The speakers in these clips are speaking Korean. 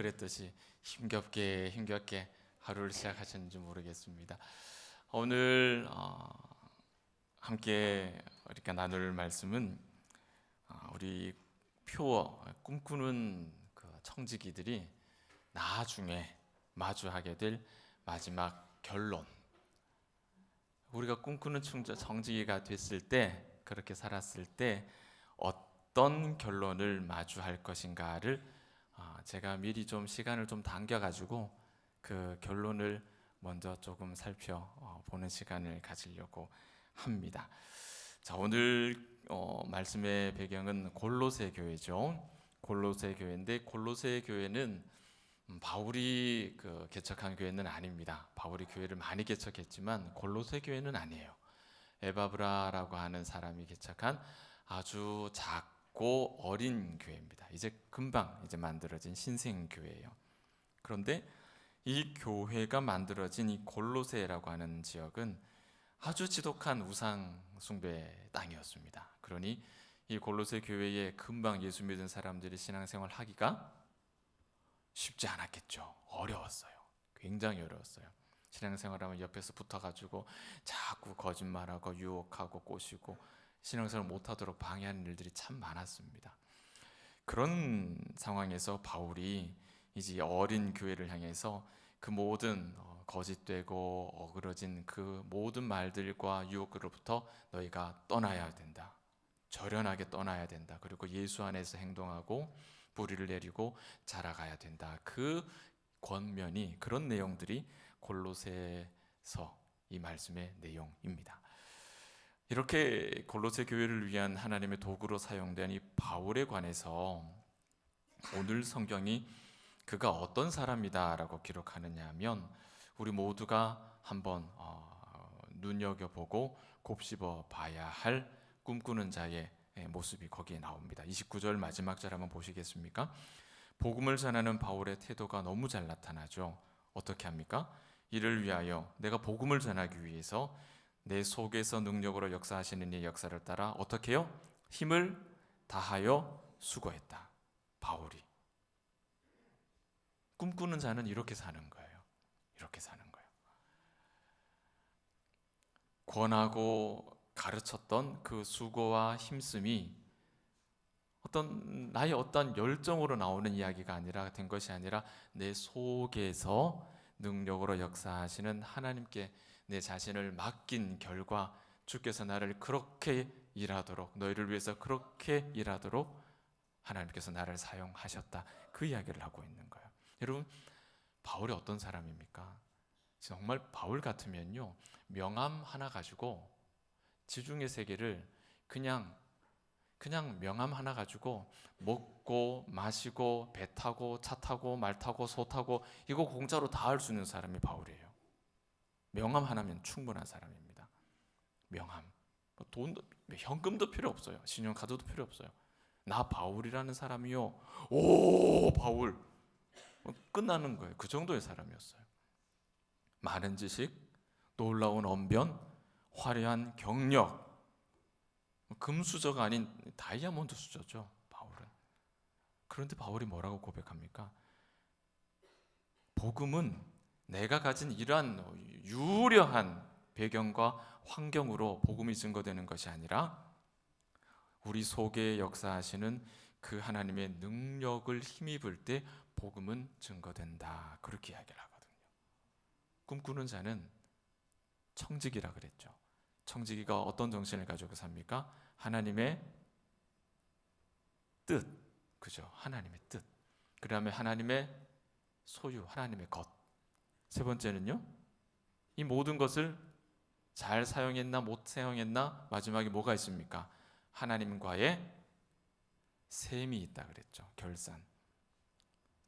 그랬듯이 힘겹게 하루를 시작하셨는지 모르겠습니다. 오늘 함께 우리가 나눌 말씀은 우리 표 꿈꾸는 그 청지기들이 나중에 마주하게 될 마지막 결론. 우리가 꿈꾸는 청지기가 됐을 때, 그렇게 살았을 때 어떤 결론을 마주할 것인가를 제가 미리 좀 시간을 좀 당겨가지고 그 결론을 먼저 조금 살펴보는 시간을 가지려고 합니다. 자, 오늘 말씀의 배경은 골로새 교회죠. 골로새 교회인데 골로새 교회는 바울이 개척한 교회는 아닙니다. 바울이 교회를 많이 개척했지만 골로새 교회는 아니에요. 에바브라라고 하는 사람이 개척한 아주 작고 어린 교회입니다. 이제 금방 만들어진 신생 교회예요. 그런데 이 교회가 만들어진 이 골로새라고 하는 지역은 아주 지독한 우상 숭배 땅이었습니다. 그러니 이 골로새 교회에 금방 예수 믿은 사람들이 신앙생활 하기가 쉽지 않았겠죠. 어려웠어요. 굉장히 어려웠어요. 신앙생활하면 옆에서 붙어가지고 자꾸 거짓말하고 유혹하고 꼬시고 신앙생활 못하도록 방해하는 일들이 참 많았습니다. 그런 상황에서 바울이 이제 어린 교회를 향해서 그 모든 거짓되고 어그러진 그 모든 말들과 유혹으로부터 너희가 떠나야 된다. 절연하게 떠나야 된다. 그리고 예수 안에서 행동하고 뿌리를 내리고 자라가야 된다. 그 권면이, 그런 내용들이 골로새서 이 말씀의 내용입니다. 이렇게 골로새 교회를 위한 하나님의 도구로 사용된 이 바울에 관해서 오늘 성경이 그가 어떤 사람이다라고 기록하느냐 하면 우리 모두가 한번 눈여겨보고 곱씹어 봐야 할 꿈꾸는 자의 모습이 거기에 나옵니다. 29절 마지막 절 한번 보시겠습니까? 복음을 전하는 바울의 태도가 너무 잘 나타나죠. 어떻게 합니까? 이를 위하여 내가 복음을 전하기 위해서 내 속에서 능력으로 역사하시는 이 역사를 따라 어떻게 해요? 힘을 다하여 수고했다. 바울이. 꿈꾸는 자는 이렇게 사는 거예요. 이렇게 사는 거예요. 권하고 가르쳤던 그 수고와 힘씀이 나의 어떤 열정으로 나오는 이야기가 아니라 된 것이 아니라 내 속에서 능력으로 역사하시는 하나님께 내 자신을 맡긴 결과 주께서 나를 그렇게 일하도록, 너희를 위해서 그렇게 일하도록 하나님께서 나를 사용하셨다. 그 이야기를 하고 있는 거예요. 여러분, 바울이 어떤 사람입니까? 정말 바울 같으면요, 명함 하나 가지고 지중해 세계를 그냥 명함 하나 가지고 먹고 마시고 배 타고 차 타고 말 타고 소 타고 이거 공짜로 다 할 수 있는 사람이 바울이에요. 명함 하나면 충분한 사람입니다. 명함. 돈도, 현금도 필요 없어요. 신용카드도 필요 없어요. 나 바울이라는 사람이요. 오, 바울. 끝나는 거예요. 그 정도의 사람이었어요. 많은 지식, 놀라운 언변, 화려한 경력, 금수저가 아닌 다이아몬드 수저죠, 바울은. 그런데 바울이 뭐라고 고백합니까? 복음은 내가 가진 이러한 유려한 배경과 환경으로 복음이 증거되는 것이 아니라 우리 속에 역사하시는 그 하나님의 능력을 힘입을 때 복음은 증거된다. 그렇게 이야기를 하거든요. 꿈꾸는 자는 청지기라 그랬죠. 청지기가 어떤 정신을 가지고 삽니까? 하나님의 뜻, 그죠? 하나님의 뜻. 그 다음에 하나님의 소유, 하나님의 것. 세 번째는요, 이 모든 것을 잘 사용했나 못 사용했나 마지막에 뭐가 있습니까? 하나님과의 셈이 있다 그랬죠. 결산.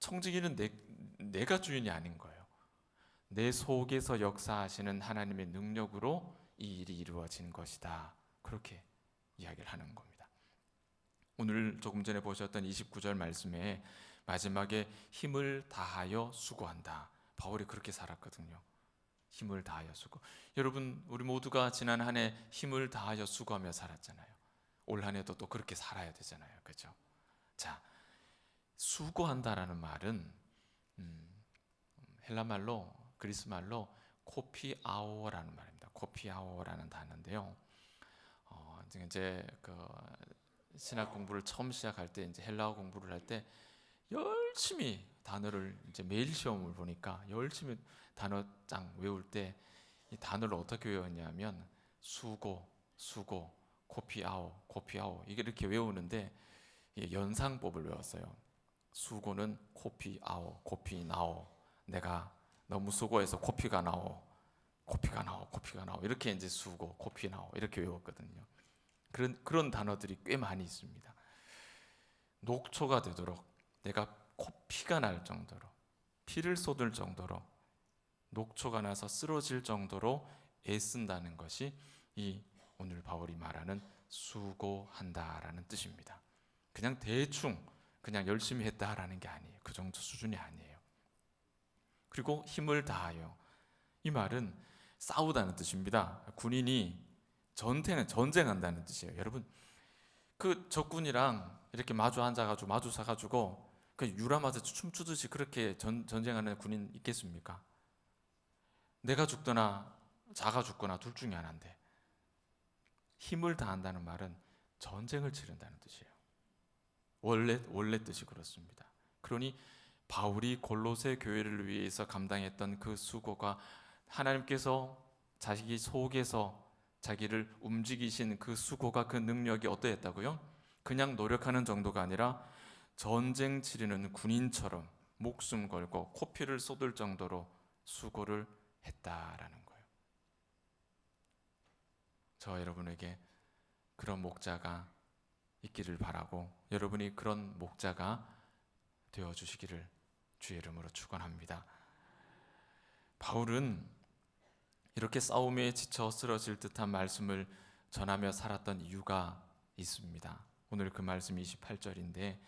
청지기는 내가 주인이 아닌 거예요. 내 속에서 역사하시는 하나님의 능력으로 이 일이 이루어진 것이다. 그렇게 이야기를 하는 겁니다. 오늘 조금 전에 보셨던 29절 말씀에 마지막에 힘을 다하여 수고한다. 바울이 그렇게 살았거든요. 힘을 다하여 수고. 여러분, 우리 모두가 지난 한 해 힘을 다하여 수고하며 살았잖아요. 올 한 해도 또 그렇게 살아야 되잖아요. 그렇죠? 자, 수고한다라는 말은 헬라 말로, 그리스 말로 코피아오라는 말입니다. 코피아오라는 단어인데요. 이제 그 신학 공부를 처음 시작할 때, 이제 헬라어 공부를 할 때 열심히 단어를, 이제 매일 시험을 보니까 열심히 단어장 외울 때 이 단어를 어떻게 외웠냐면 수고, 수고, 코피아오, 코피아오, 이게 이렇게 외우는데 연상법을 외웠어요. 수고는 코피아오, 코피나오. 내가 너무 수고해서 코피가 나오, 코피가 나오, 코피가 나오. 이렇게 이제 수고, 코피나오 이렇게 외웠거든요. 그런 단어들이 꽤 많이 있습니다. 녹초가 되도록, 내가 코피가 날 정도로, 피를 쏟을 정도로, 녹초가 나서 쓰러질 정도로 애쓴다는 것이 이 오늘 바울이 말하는 수고한다라는 뜻입니다. 그냥 대충 그냥 열심히 했다라는 게 아니에요. 그 정도 수준이 아니에요. 그리고 힘을 다하여, 이 말은 싸우다는 뜻입니다. 군인이 전쟁한다는 뜻이에요. 여러분, 그 적군이랑 이렇게 마주 앉아가지고 마주 서가지고 그 유람하듯이 춤추듯이 그렇게 전쟁하는 군인 있겠습니까? 내가 죽거나 자가 죽거나 둘 중에 하나인데, 힘을 다한다는 말은 전쟁을 치른다는 뜻이에요. 원래 뜻이 그렇습니다. 그러니 바울이 골로새 교회를 위해서 감당했던 그 수고가, 하나님께서 자기 속에서 자기를 움직이신 그 수고가, 그 능력이 어떠했다고요? 그냥 노력하는 정도가 아니라 전쟁 치르는 군인처럼 목숨 걸고 코피를 쏟을 정도로 수고를 했다라는 거예요. 저 여러분에게 그런 목자가 있기를 바라고, 여러분이 그런 목자가 되어 주시기를 주의 이름으로 축원합니다. 바울은 이렇게 싸움에 지쳐 쓰러질 듯한 말씀을 전하며 살았던 이유가 있습니다. 오늘 그 말씀 28절인데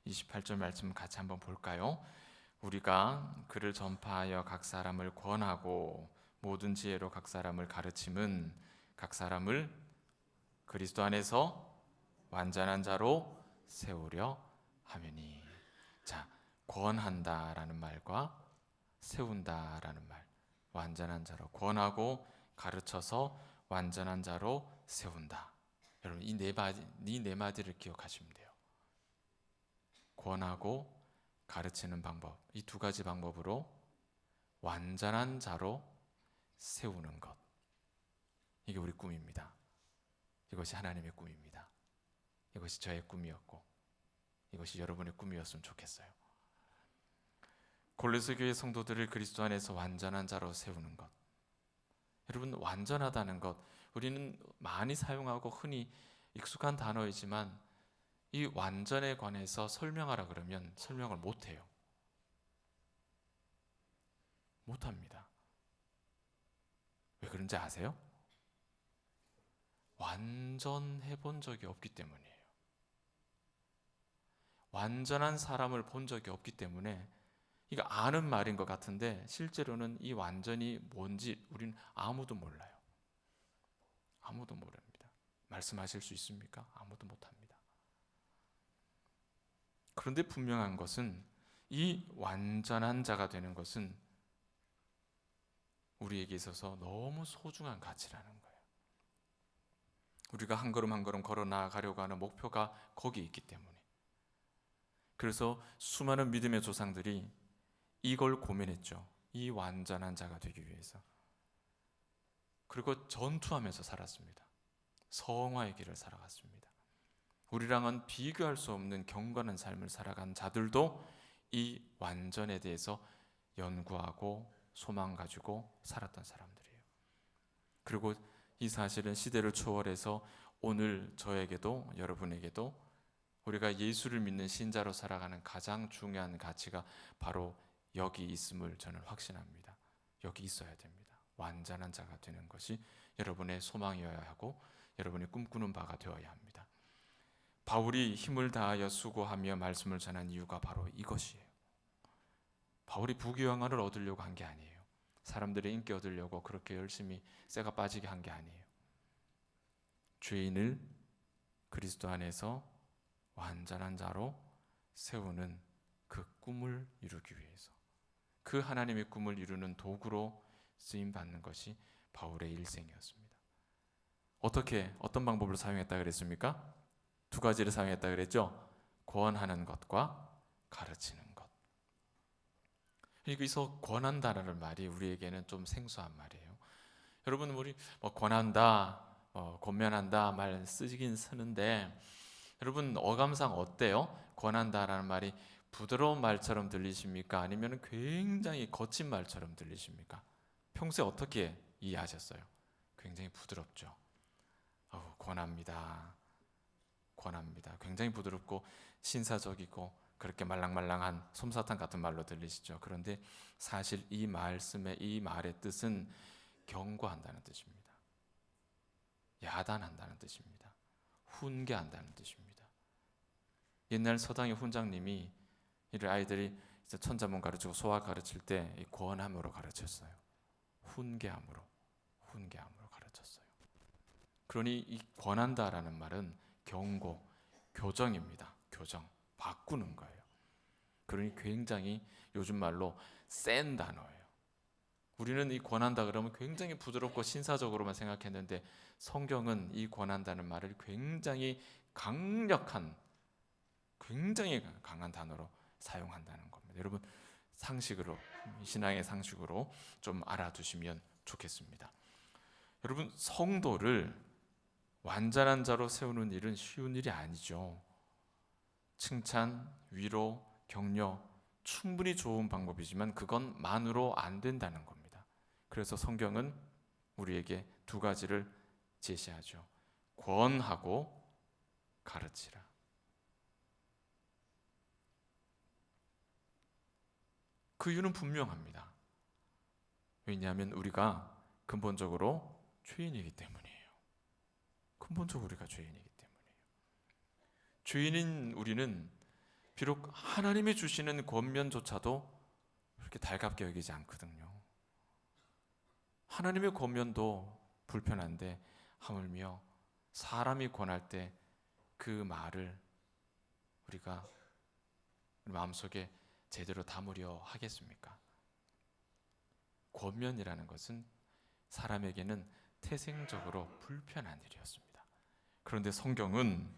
28절 말씀 같이 한번 볼까요? 우리가 그를 전파하여 각 사람을 권하고 모든 지혜로 각 사람을 가르침은 각 사람을 그리스도 안에서 완전한 자로 세우려 함이니. 자, 권한다라는 말과 세운다라는 말, 완전한 자로, 권하고 가르쳐서 완전한 자로 세운다. 여러분, 이 네 마디를 기억하시면 돼요. 권하고 가르치는 방법, 이 두 가지 방법으로 완전한 자로 세우는 것, 이게 우리 꿈입니다. 이것이 하나님의 꿈입니다. 이것이 저의 꿈이었고 이것이 여러분의 꿈이었으면 좋겠어요. 골로새 교회 성도들을 그리스도 안에서 완전한 자로 세우는 것. 여러분, 완전하다는 것, 우리는 많이 사용하고 흔히 익숙한 단어이지만 이 완전에 관해서 설명하라 그러면 설명을 못해요. 못합니다. 왜 그런지 아세요? 완전해 본 적이 없기 때문이에요. 완전한 사람을 본 적이 없기 때문에 이거 아는 말인 것 같은데 실제로는 이 완전이 뭔지 우리는 아무도 몰라요. 아무도 모릅니다. 말씀하실 수 있습니까? 아무도 못합니다. 그런데 분명한 것은 이 완전한 자가 되는 것은 우리에게 있어서 너무 소중한 가치라는 거예요. 우리가 한 걸음 한 걸음 걸어 나가려고 하는 목표가 거기 있기 때문에. 그래서 수많은 믿음의 조상들이 이걸 고민했죠. 이 완전한 자가 되기 위해서. 그리고 전투하면서 살았습니다. 성화의 길을 살아갔습니다. 우리랑은 비교할 수 없는 경건한 삶을 살아간 자들도 이 완전에 대해서 연구하고 소망 가지고 살았던 사람들이에요. 그리고 이 사실은 시대를 초월해서 오늘 저에게도 여러분에게도 우리가 예수를 믿는 신자로 살아가는 가장 중요한 가치가 바로 여기 있음을 저는 확신합니다. 여기 있어야 됩니다. 완전한 자가 되는 것이 여러분의 소망이어야 하고 여러분이 꿈꾸는 바가 되어야 합니다. 바울이 힘을 다하여 수고하며 말씀을 전한 이유가 바로 이것이에요. 바울이 부귀영화를 얻으려고 한 게 아니에요. 사람들의 인기 얻으려고 그렇게 열심히 쇠가 빠지게 한 게 아니에요. 죄인을 그리스도 안에서 완전한 자로 세우는 그 꿈을 이루기 위해서, 그 하나님의 꿈을 이루는 도구로 쓰임 받는 것이 바울의 일생이었습니다. 어떤 방법을 사용했다 그랬습니까? 두 가지를 사용했다 그랬죠. 권하는 것과 가르치는 것. 여기서 권한다라는 말이 우리에게는 좀 생소한 말이에요. 여러분, 우리 권한다, 권면한다 말 쓰긴 쓰는데, 여러분 어감상 어때요? 권한다라는 말이 부드러운 말처럼 들리십니까? 아니면 굉장히 거친 말처럼 들리십니까? 평소에 어떻게 이해하셨어요? 굉장히 부드럽죠. 권합니다. 권합니다. 굉장히 부드럽고 신사적이고 그렇게 말랑말랑한 솜사탕 같은 말로 들리시죠. 그런데 사실 이 말의 뜻은 경고한다는 뜻입니다. 야단한다는 뜻입니다. 훈계한다는 뜻입니다. 옛날 서당의 훈장님이 이를 아이들이 천자문 가르치고 소학 가르칠 때 권함으로 가르쳤어요. 훈계함으로 가르쳤어요. 그러니 이 권한다라는 말은 경고, 교정입니다. 교정, 바꾸는 거예요. 그러니 굉장히 요즘 말로 센 단어예요. 우리는 이 권한다 그러면 굉장히 부드럽고 신사적으로만 생각했는데 성경은 이 권한다는 말을 굉장히 굉장히 강한 단어로 사용한다는 겁니다. 여러분 신앙의 상식으로 좀 알아두시면 좋겠습니다. 여러분, 성도를 완전한 자로 세우는 일은 쉬운 일이 아니죠. 칭찬, 위로, 격려 충분히 좋은 방법이지만 그것만으로 안 된다는 겁니다. 그래서 성경은 우리에게 두 가지를 제시하죠. 권하고 가르치라. 그 이유는 분명합니다. 왜냐하면 우리가 근본적으로 죄인이기 때문이에요. 근본적으로 우리가 죄인이기 때문이에요. 죄인인 우리는 비록 하나님이 주시는 권면조차도 그렇게 달갑게 여기지 않거든요. 하나님의 권면도 불편한데 하물며 사람이 권할 때 그 말을 우리가 마음속에 제대로 담으려 하겠습니까? 권면이라는 것은 사람에게는 태생적으로 불편한 일이었습니다. 그런데 성경은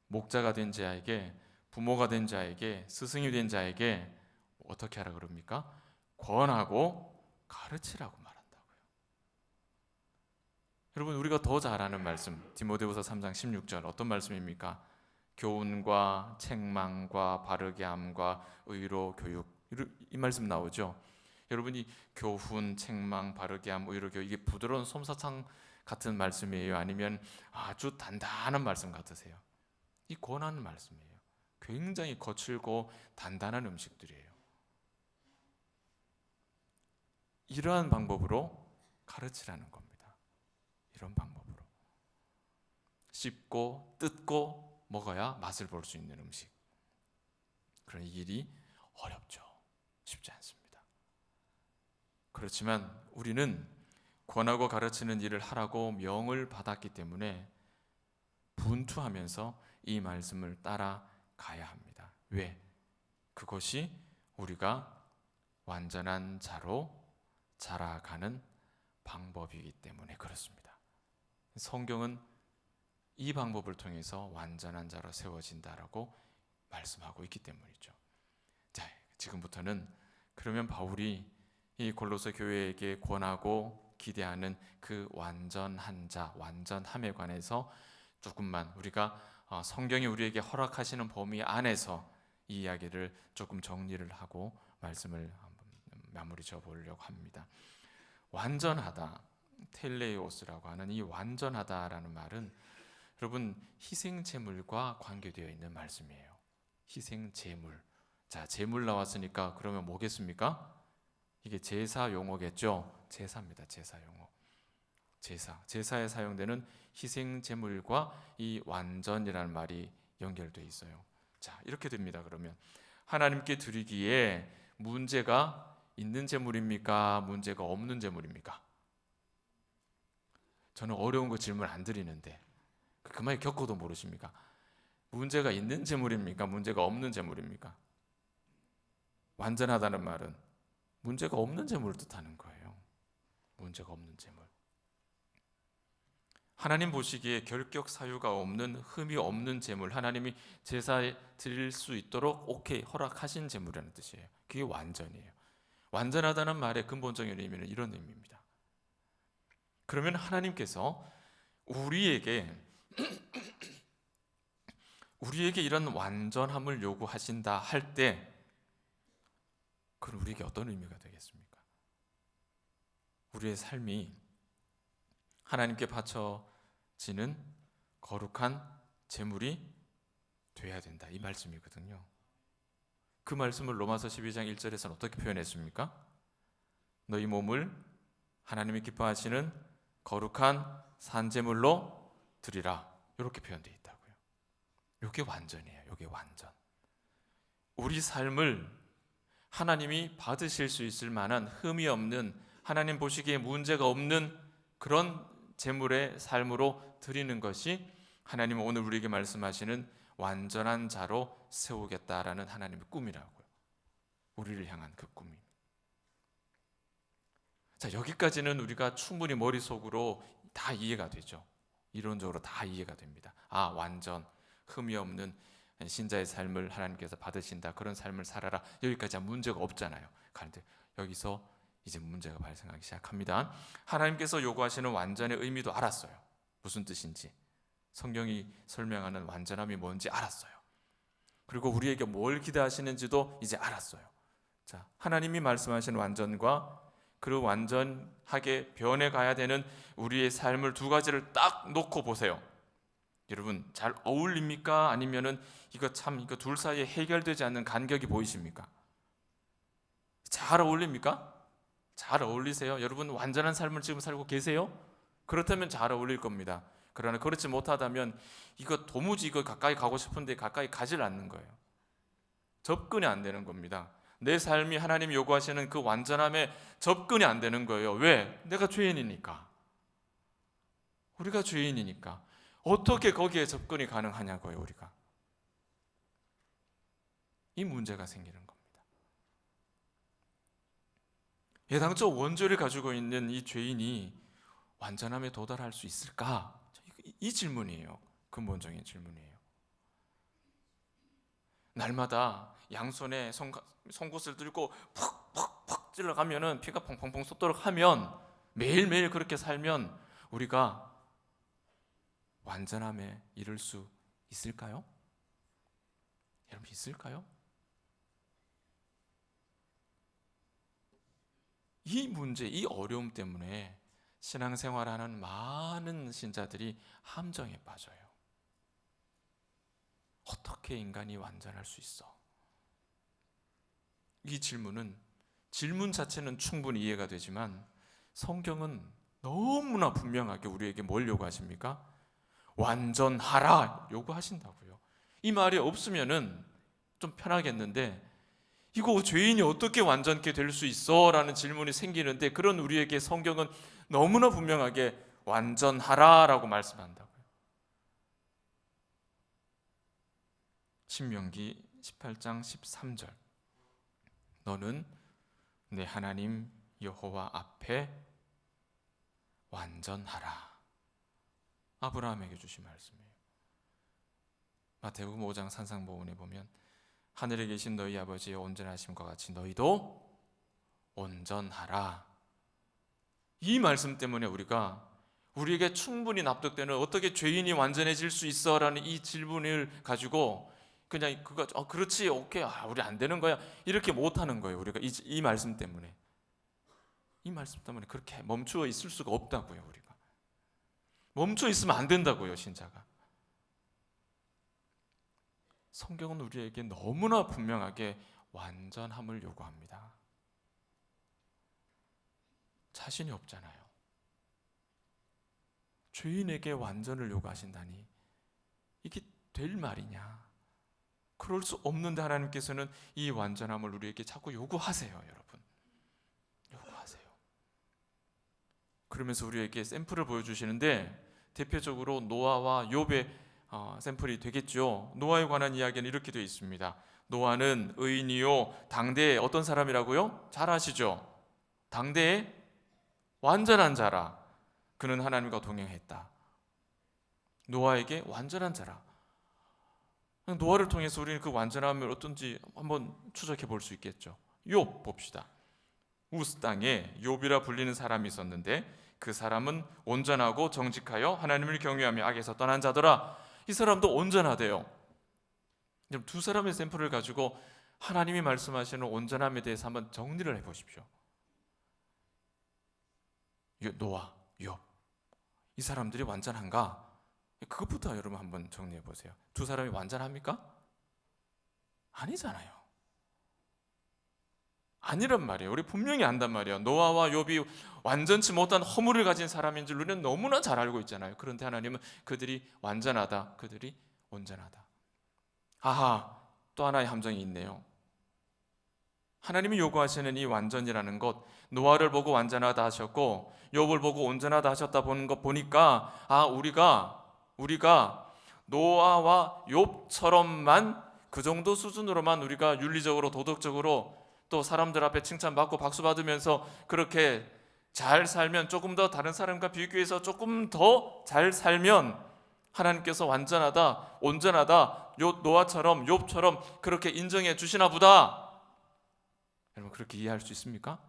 목자가 된 자에게, 부모가 된 자에게, 스승이 된 자에게 어떻게 하라 그럽니까? 권하고 가르치라고 말한다고요. 여러분, 우리가 더 잘 아는 말씀, 디모데후서 3장 16절 어떤 말씀입니까? 교훈과 책망과 바르게 함과 의로 교육, 이 말씀 나오죠. 여러분이 교훈, 책망, 바르게 함, 의로 교육, 이게 부드러운 솜사탕 같은 말씀이에요? 아니면 아주 단단한 말씀 같으세요? 이 권하는 말씀이에요. 굉장히 거칠고 단단한 음식들이에요. 이러한 방법으로 가르치라는 겁니다. 이런 방법으로 씹고 뜯고 먹어야 맛을 볼 수 있는 음식. 그런 이 일이 어렵죠. 쉽지 않습니다. 그렇지만 우리는 권하고 가르치는 일을 하라고 명을 받았기 때문에 분투하면서 이 말씀을 따라가야 합니다. 왜? 그것이 우리가 완전한 자로 자라가는 방법이기 때문에 그렇습니다. 성경은 이 방법을 통해서 완전한 자로 세워진다라고 말씀하고 있기 때문이죠. 자, 지금부터는 그러면 바울이 이 골로새 교회에게 권하고 기대하는 그 완전한 자, 완전함에 관해서 조금만 우리가 성경이 우리에게 허락하시는 범위 안에서 이 이야기를 조금 정리를 하고 말씀을 마무리 져 보려고 합니다. 완전하다, 텔레오스라고 하는 이 완전하다라는 말은 여러분 희생제물과 관계되어 있는 말씀이에요. 희생제물. 자, 제물 나왔으니까 그러면 뭐겠습니까? 이게 제사 용어겠죠. 제사입니다. 제사 용어. 제사에 사용되는 희생제물과 이 완전이라는 말이 연결되어 있어요. 자, 이렇게 됩니다. 그러면 하나님께 드리기에 문제가 있는 제물입니까? 문제가 없는 제물입니까? 저는 어려운 거 질문 안 드리는데 그만 겪어도 모르십니까? 문제가 있는 제물입니까? 문제가 없는 제물입니까? 완전하다는 말은 문제가 없는 재물을 뜻하는 거예요. 문제가 없는 재물. 하나님 보시기에 결격 사유가 없는, 흠이 없는 재물, 하나님이 제사에 드릴 수 있도록 오케이 허락하신 재물이라는 뜻이에요. 그게 완전이에요. 완전하다는 말의 근본적인 의미는 이런 의미입니다. 그러면 하나님께서 우리에게 이런 완전함을 요구하신다 할 때, 그럼 우리에게 어떤 의미가 되겠습니까? 우리의 삶이 하나님께 바쳐지는 거룩한 제물이 돼야 된다, 이 말씀이거든요. 그 말씀을 로마서 12장 1절에서는 어떻게 표현했습니까? 너희 몸을 하나님이 기뻐하시는 거룩한 산제물로 드리라, 이렇게 표현되어 있다고요. 이게 완전이에요. 이게 완전. 우리 삶을 하나님이 받으실 수 있을 만한 흠이 없는, 하나님 보시기에 문제가 없는 그런 제물의 삶으로 드리는 것이 하나님은 오늘 우리에게 말씀하시는 완전한 자로 세우겠다라는 하나님의 꿈이라고요. 우리를 향한 그 꿈이. 자, 여기까지는 우리가 충분히 머릿속으로 다 이해가 되죠. 이론적으로 다 이해가 됩니다. 아, 완전 흠이 없는 신자의 삶을 하나님께서 받으신다, 그런 삶을 살아라, 여기까지 문제가 없잖아요. 그런데 여기서 이제 문제가 발생하기 시작합니다. 하나님께서 요구하시는 완전의 의미도 알았어요. 무슨 뜻인지, 성경이 설명하는 완전함이 뭔지 알았어요. 그리고 우리에게 뭘 기대하시는지도 이제 알았어요. 자, 하나님이 말씀하신 완전과 그 완전하게 변해가야 되는 우리의 삶을 두 가지를 딱 놓고 보세요. 여러분, 잘 어울립니까? 아니면은 이거 둘 사이에 해결되지 않는 간격이 보이십니까? 잘 어울립니까? 잘 어울리세요? 여러분, 완전한 삶을 지금 살고 계세요? 그렇다면 잘 어울릴 겁니다. 그러나 그렇지 못하다면 이거 도무지 가까이 가고 싶은데 가까이 가질 않는 거예요. 접근이 안 되는 겁니다. 내 삶이 하나님이 요구하시는 그 완전함에 접근이 안 되는 거예요. 왜? 내가 죄인이니까. 우리가 죄인이니까. 어떻게 거기에 접근이 가능하냐고요, 우리가. 이 문제가 생기는 겁니다. 애당초 원죄를 가지고 있는 이 죄인이 완전함에 도달할 수 있을까? 이 질문이에요. 근본적인 질문이에요. 날마다 양손에 송곳을 들고 푹푹푹 찔러가면은 피가 펑펑펑 쏟도록 하면, 매일매일 그렇게 살면 우리가 완전함에 이를 수 있을까요? 여러분, 있을까요? 이 문제, 이 어려움 때문에 신앙생활하는 많은 신자들이 함정에 빠져요. 어떻게 인간이 완전할 수 있어? 이 질문 자체는 충분히 이해가 되지만 성경은 너무나 분명하게 우리에게 뭘 요구하십니까? 완전하라 요구하신다고요. 이 말이 없으면은 좀 편하겠는데, 이거 죄인이 어떻게 완전케 될 수 있어? 라는 질문이 생기는데, 그런 우리에게 성경은 너무나 분명하게 완전하라 라고 말씀한다고요. 신명기 18장 13절, 너는 내 하나님 여호와 앞에 완전하라. 아브라함에게 주신 말씀이에요. 마태복음 5장 산상보훈에 보면 하늘에 계신 너희 아버지의 온전하심과 같이 너희도 온전하라. 이 말씀 때문에 우리에게 충분히 납득되는, 어떻게 죄인이 완전해질 수 있어? 라는 이 질문을 가지고 그냥 그렇지, 오케이, 우리 안 되는 거야, 이렇게 못하는 거예요. 우리가 이 말씀 때문에. 이 말씀 때문에 그렇게 멈추어 있을 수가 없다고요. 우리가 멈춰 있으면 안 된다고요, 신자가. 성경은 우리에게 너무나 분명하게 완전함을 요구합니다. 자신이 없잖아요. 죄인에게 완전을 요구하신다니 이게 될 말이냐? 그럴 수 없는데 하나님께서는 이 완전함을 우리에게 자꾸 요구하세요, 여러분. 요구하세요. 그러면서 우리에게 샘플을 보여주시는데, 대표적으로 노아와 욥의 샘플이 되겠죠. 노아에 관한 이야기는 이렇게 되어 있습니다. 노아는 의인이요 당대에 어떤 사람이라고요? 잘 아시죠? 당대에 완전한 자라. 그는 하나님과 동행했다. 노아에게 완전한 자라. 노아를 통해서 우리는 그 완전함을 어떤지 한번 추적해 볼 수 있겠죠. 욥 봅시다. 우스 땅에 욥이라 불리는 사람이 있었는데 그 사람은 온전하고 정직하여 하나님을 경외하며 악에서 떠난 자더라. 이 사람도 온전하대요. 두 사람의 샘플을 가지고 하나님이 말씀하시는 온전함에 대해서 한번 정리를 해보십시오. 노아, 욥, 이 사람들이 완전한가? 그것부터 여러분 한번 정리해 보세요. 두 사람이 완전합니까? 아니잖아요. 아니란 말이에요. 우리 분명히 안단 말이에요. 노아와 욥이 완전치 못한 허물을 가진 사람인 줄 우리는 너무나 잘 알고 있잖아요. 그런데 하나님은 그들이 완전하다, 그들이 온전하다. 아하, 또 하나의 함정이 있네요. 하나님이 요구하시는 이 완전이라는 것, 노아를 보고 완전하다 하셨고 욥을 보고 온전하다 하셨다 보는 것 보니까 우리가 노아와 욥처럼만 그 정도 수준으로만 우리가 윤리적으로 도덕적으로 또 사람들 앞에 칭찬받고 박수 받으면서 그렇게 잘 살면, 조금 더 다른 사람과 비교해서 조금 더 잘 살면 하나님께서 완전하다, 온전하다, 노아처럼 욥처럼 그렇게 인정해 주시나 보다. 여러분 그렇게 이해할 수 있습니까?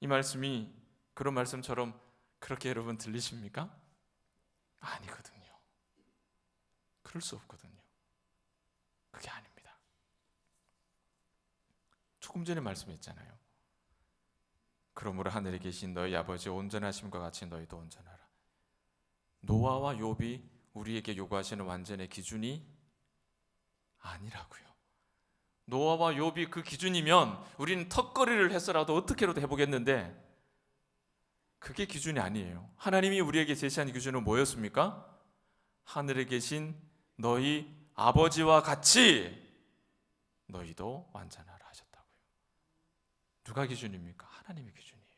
이 말씀이 그런 말씀처럼 그렇게 여러분 들리십니까? 아니거든요. 그럴 수 없거든요. 그게 아닙니다. 조금 전에 말씀했잖아요. 그러므로 하늘에 계신 너희 아버지 온전하심과 같이 너희도 온전하라. 노아와 욥이 우리에게 요구하시는 완전의 기준이 아니라고요. 노아와 욥이 그 기준이면 우리는 턱걸이를 해서라도 어떻게라도 해보겠는데 그게 기준이 아니에요. 하나님이 우리에게 제시한 기준은 뭐였습니까? 하늘에 계신 너희 아버지와 같이 너희도 완전하라 하셨다고요. 누가 기준입니까? 하나님의 기준이에요.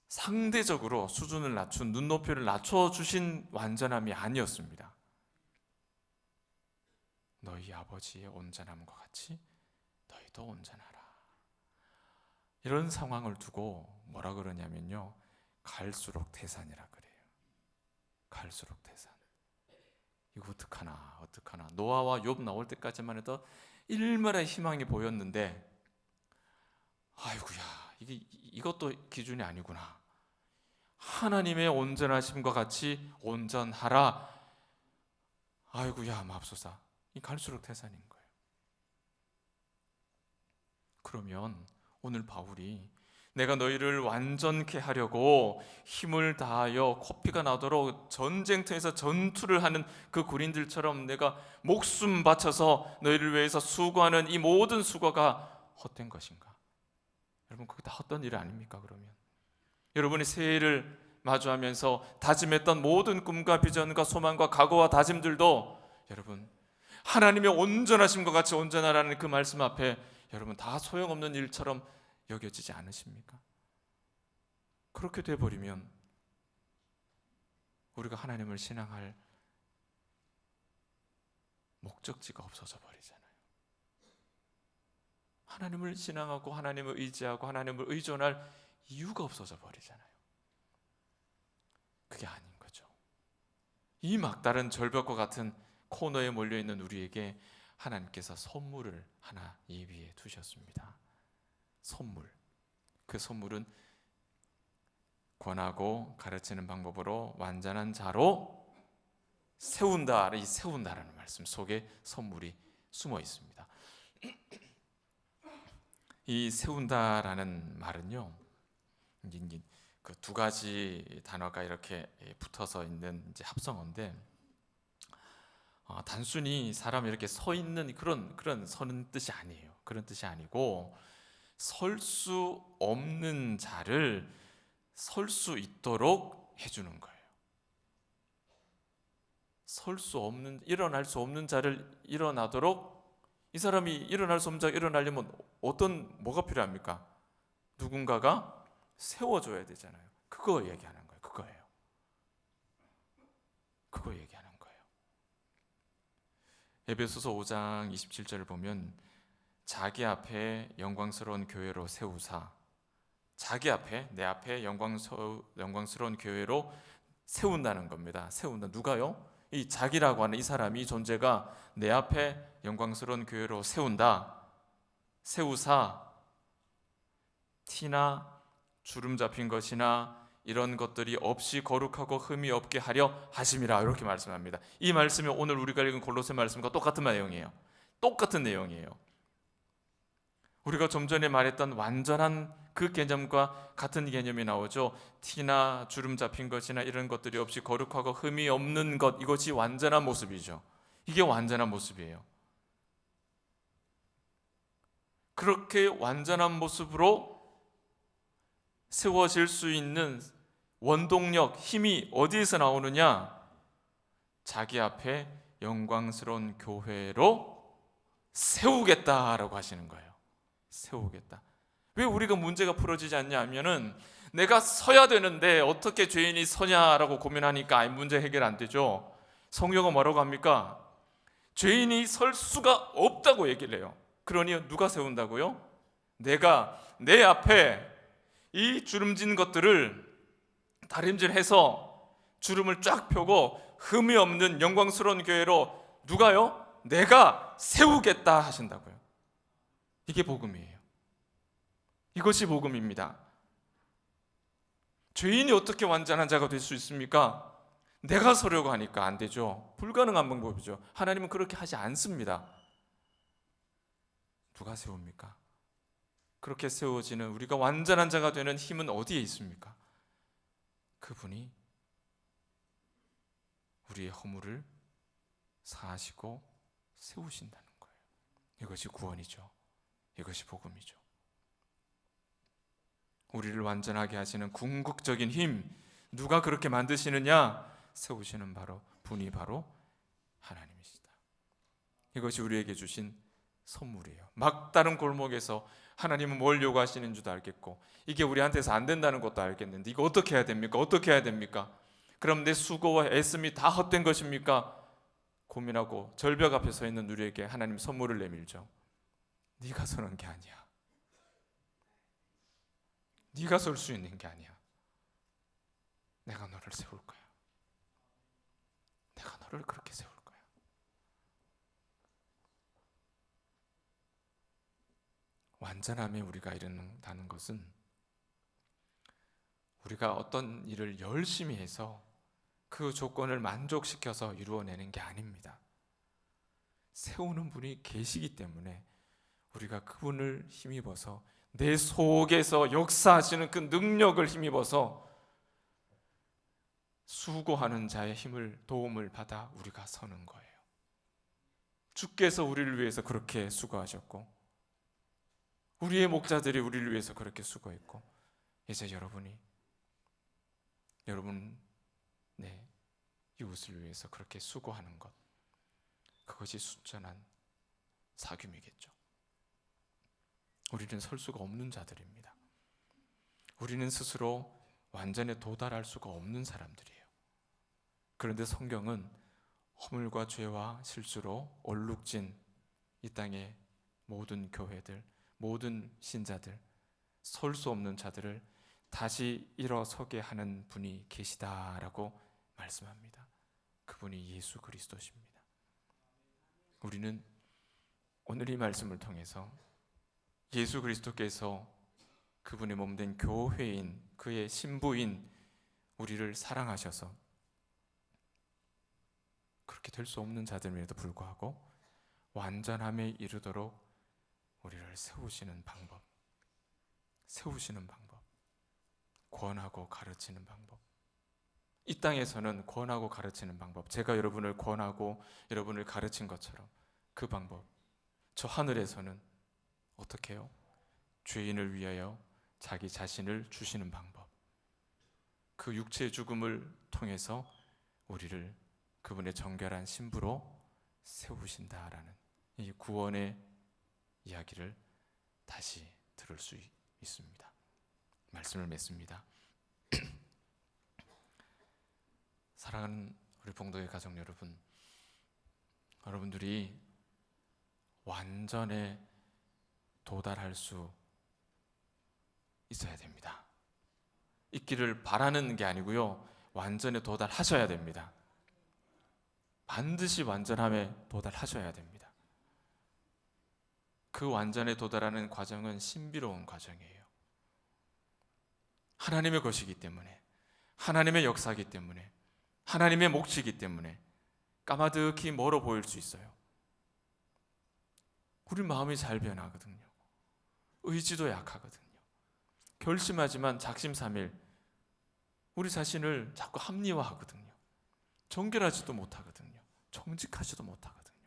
상대적으로 수준을 낮춘, 눈높이를 낮춰주신 완전함이 아니었습니다. 너희 아버지의 온전함과 같이 너희도 온전하라. 이런 상황을 두고 뭐라 그러냐면요, 갈수록 태산이라 그래요. 갈수록 태산. 이거 어떡하나. 노아와 욥 나올 때까지만 해도 일말의 희망이 보였는데, 아이고야, 이것도 기준이 아니구나. 하나님의 온전하심과 같이 온전하라. 아이고야, 맙소사. 이 갈수록 태산인 거예요. 그러면 오늘 바울이 내가 너희를 완전케 하려고 힘을 다하여 코피가 나도록 전쟁터에서 전투를 하는 그 군인들처럼 내가 목숨 바쳐서 너희를 위해서 수고하는 이 모든 수고가 헛된 것인가? 여러분 그게 다 헛된 일 아닙니까? 그러면 여러분이 새해를 마주하면서 다짐했던 모든 꿈과 비전과 소망과 각오와 다짐들도 여러분 하나님의 온전하심과 같이 온전하라는 그 말씀 앞에 여러분 다 소용없는 일처럼 여겨지지 않으십니까? 그렇게 돼버리면 우리가 하나님을 신앙할 목적지가 없어져 버리잖아요. 하나님을 신앙하고 하나님을 의지하고 하나님을 의존할 이유가 없어져 버리잖아요. 그게 아닌 거죠. 이 막다른 절벽과 같은 코너에 몰려있는 우리에게 하나님께서 선물을 하나 예비해 두셨습니다. 선물. 그 선물은 권하고 가르치는 방법으로 완전한 자로 세운다. 이 세운다라는 말씀 속에 선물이 숨어 있습니다. 이 세운다라는 말은요, 그 두 가지 단어가 이렇게 붙어서 있는 이제 합성어인데, 단순히 사람이 이렇게 서 있는 그런 서는 뜻이 아니에요. 그런 뜻이 아니고 설 수 없는 자를 설 수 있도록 해주는 거예요. 일어날 수 없는 자를 일어나도록, 이 사람이 일어날 수 없는 자가 일어나려면 뭐가 필요합니까? 누군가가 세워줘야 되잖아요. 그거 얘기하는 거예요. 그거 얘기하는 거예요. 에베소서 5장 27절을 보면 자기 앞에 영광스러운 교회로 세우사, 자기 앞에, 내 앞에 영광스러운 교회로 세운다는 겁니다. 세운다. 누가요? 이 자기라고 하는 이 사람이, 이 존재가 내 앞에 영광스러운 교회로 세운다. 세우사, 티나 주름 잡힌 것이나 이런 것들이 없이 거룩하고 흠이 없게 하려 하심이라, 이렇게 말씀합니다. 이 말씀이 오늘 우리가 읽은 골로새 말씀과 똑같은 내용이에요. 똑같은 내용이에요. 우리가 좀 전에 말했던 완전한 그 개념과 같은 개념이 나오죠. 티나 주름 잡힌 것이나 이런 것들이 없이 거룩하고 흠이 없는 것, 이것이 완전한 모습이죠. 이게 완전한 모습이에요. 그렇게 완전한 모습으로 세워질 수 있는 원동력, 힘이 어디에서 나오느냐? 자기 앞에 영광스러운 교회로 세우겠다라고 하시는 거예요. 세우겠다. 왜 우리가 문제가 풀어지지 않냐 하면은, 내가 서야 되는데 어떻게 죄인이 서냐라고 고민하니까 문제 해결 안 되죠. 성경은 뭐라고 합니까? 죄인이 설 수가 없다고 얘기를 해요. 그러니 누가 세운다고요? 내가 내 앞에 이 주름진 것들을 다림질해서 주름을 쫙 펴고 흠이 없는 영광스러운 교회로 누가요? 내가 세우겠다 하신다고요. 이게 복음이에요. 이것이 복음입니다. 죄인이 어떻게 완전한 자가 될 수 있습니까? 내가 서려고 하니까 안 되죠. 불가능한 방법이죠. 하나님은 그렇게 하지 않습니다. 누가 세웁니까? 그렇게 세워지는, 우리가 완전한 자가 되는 힘은 어디에 있습니까? 그분이 우리의 허물을 사하시고 세우신다는 거예요. 이것이 구원이죠. 이것이 복음이죠. 우리를 완전하게 하시는 궁극적인 힘, 누가 그렇게 만드시느냐? 세우시는 분이 바로 하나님이시다. 이것이 우리에게 주신 선물이에요. 막다른 골목에서 하나님은 뭘 요구하시는 줄도 알겠고, 이게 우리한테서 안 된다는 것도 알겠는데, 이거 어떻게 해야 됩니까? 어떻게 해야 됩니까? 그럼 내 수고와 애씀이 다 헛된 것입니까? 고민하고 절벽 앞에 서 있는 우리에게 하나님 선물을 내밀죠. 네가 서는 게 아니야. 네가 설 수 있는 게 아니야. 내가 너를 세울 거야. 내가 너를 그렇게 세울 거야. 완전함에 우리가 이른다는 것은, 우리가 어떤 일을 열심히 해서 그 조건을 만족시켜서 이루어내는 게 아닙니다. 세우는 분이 계시기 때문에 우리가 그분을 힘입어서, 내 속에서 역사하시는 그 능력을 힘입어서 수고하는 자의 힘을, 도움을 받아 우리가 서는 거예요. 주께서 우리를 위해서 그렇게 수고하셨고, 우리의 목자들이 우리를 위해서 그렇게 수고했고, 이제 여러분 이웃을 위해서 그렇게 수고하는 것, 그것이 순전한 사귐이겠죠. 우리는 설 수가 없는 자들입니다. 우리는 스스로 완전에 도달할 수가 없는 사람들이에요. 그런데 성경은 허물과 죄와 실수로 얼룩진 이 땅의 모든 교회들, 모든 신자들, 설 수 없는 자들을 다시 일어서게 하는 분이 계시다라고 말씀합니다. 그분이 예수 그리스도십니다. 우리는 오늘 이 말씀을 통해서 예수 그리스도께서 그분의 몸된 교회인, 그의 신부인 우리를 사랑하셔서 그렇게 될 수 없는 자들임에도 불구하고 완전함에 이르도록 우리를 세우시는 방법, 권하고 가르치는 방법, 이 땅에서는 권하고 가르치는 방법, 제가 여러분을 권하고 여러분을 가르친 것처럼 그 방법, 저 하늘에서는 어떻게 해요? 죄인을 위하여 자기 자신을 주시는 방법, 그 육체의 죽음을 통해서 우리를 그분의 정결한 신부로 세우신다라는 이 구원의 이야기를 다시 들을 수 있습니다. 말씀을 맺습니다. 사랑하는 우리 봉도의 가족 여러분, 여러분들이 완전에 도달할 수 있어야 됩니다. 있기를 바라는 게 아니고요, 완전에 도달하셔야 됩니다. 반드시 완전함에 도달하셔야 됩니다. 그 완전에 도달하는 과정은 신비로운 과정이에요. 하나님의 것이기 때문에, 하나님의 역사이기 때문에, 하나님의 몫이기 때문에 까마득히 멀어 보일 수 있어요. 우리 마음이 잘 변하거든요. 의지도 약하거든요. 결심하지만 작심삼일 우리 자신을 자꾸 합리화하거든요. 정결하지도 못하거든요. 정직하지도 못하거든요.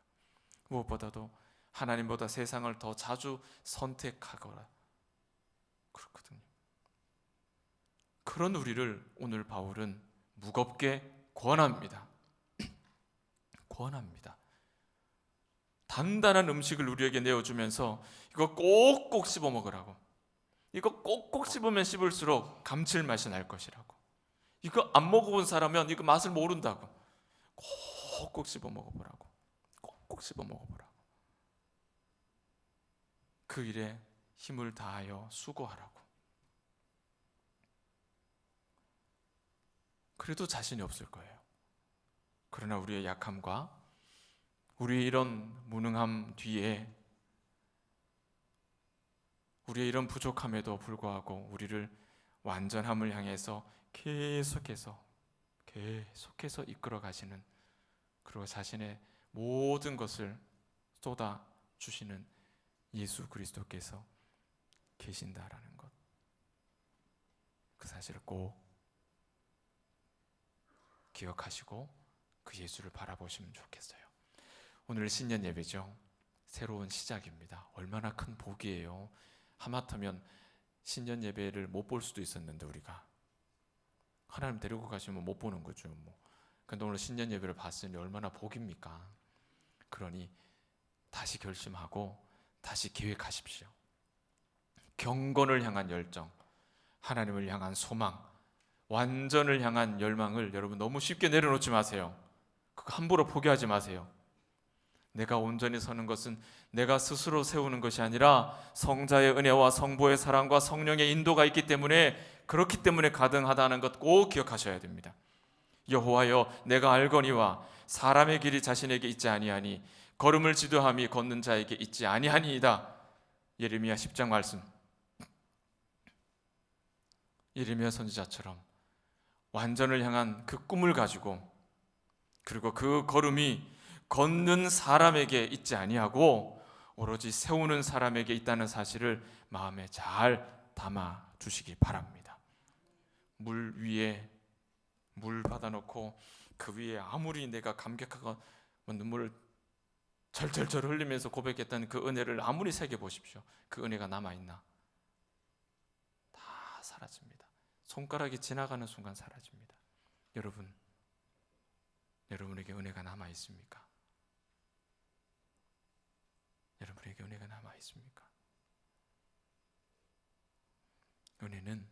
무엇보다도 하나님보다 세상을 더 자주 선택하거나 그렇거든요. 그런 우리를 오늘 바울은 무겁게 권합니다. 권합니다. 단단한 음식을 우리에게 내어주면서 이거 꼭꼭 씹어 먹으라고, 이거 꼭꼭 씹으면 씹을수록 감칠맛이 날 것이라고, 이거 안 먹어본 사람은 이거 맛을 모른다고, 꼭꼭 씹어 먹어보라고, 꼭꼭 씹어 먹어보라고, 그 일에 힘을 다하여 수고하라고. 그래도 자신이 없을 거예요. 그러나 우리의 약함과 우리의 이런 무능함 뒤에, 우리의 이런 부족함에도 불구하고 우리를 완전함을 향해서 계속해서 이끌어 가시는, 그리고 자신의 모든 것을 쏟아 주시는 예수 그리스도께서 계신다라는 것, 그 사실을 꼭 기억하시고 그 예수를 바라보시면 좋겠어요. 오늘 신년 예배죠. 새로운 시작입니다. 얼마나 큰 복이에요. 하마터면 신년 예배를 못 볼 수도 있었는데, 우리가 하나님 데리고 가시면 못 보는 거죠. 근데 오늘 신년 예배를 봤으니 얼마나 복입니까? 그러니 다시 결심하고 다시 계획하십시오. 경건을 향한 열정, 하나님을 향한 소망, 완전을 향한 열망을 여러분 너무 쉽게 내려놓지 마세요. 그거 함부로 포기하지 마세요. 내가 온전히 서는 것은 내가 스스로 세우는 것이 아니라 성자의 은혜와 성부의 사랑과 성령의 인도가 있기 때문에, 그렇기 때문에 가능하다는 것 꼭 기억하셔야 됩니다. 여호와여, 내가 알거니와 사람의 길이 자신에게 있지 아니하니 걸음을 지도함이 걷는 자에게 있지 아니하니이다. 예레미야 10장 말씀. 예레미야 선지자처럼 완전을 향한 그 꿈을 가지고, 그리고 그 걸음이 걷는 사람에게 있지 아니하고 오로지 세우는 사람에게 있다는 사실을 마음에 잘 담아 주시기 바랍니다. 물 위에 물 받아놓고 그 위에 아무리 내가 감격하고 눈물을 절절절 흘리면서 고백했던 그 은혜를 아무리 새겨보십시오. 그 은혜가 남아있나? 다 사라집니다. 손가락이 지나가는 순간 사라집니다. 여러분에게 은혜가 남아있습니까? 여러분에게 은혜가 남아있습니까? 은혜는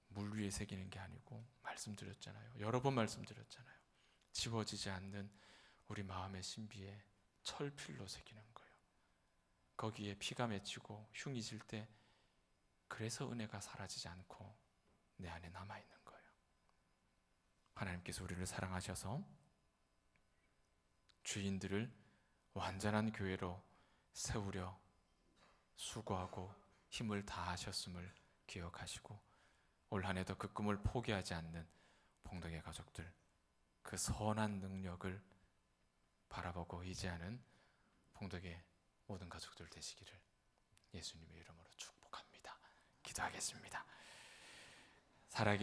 물 위에 새기는 게 아니고, 말씀드렸잖아요. 여러 번 말씀드렸잖아요. 지워지지 않는 우리 마음의 신비에 철필로 새기는 거예요. 거기에 피가 맺히고 흉이 질 때, 그래서 은혜가 사라지지 않고 내 안에 남아있는 거예요. 하나님께서 우리를 사랑하셔서 죄인들을 완전한 교회로 세우려 수고하고 힘을 다하셨음을 기억하시고, 올 한 해도 그 꿈을 포기하지 않는 봉덕의 가족들, 그 선한 능력을 바라보고 의지하는 봉덕의 모든 가족들 되시기를 예수님의 이름으로 축복합니다. 기도하겠습니다. 살아계신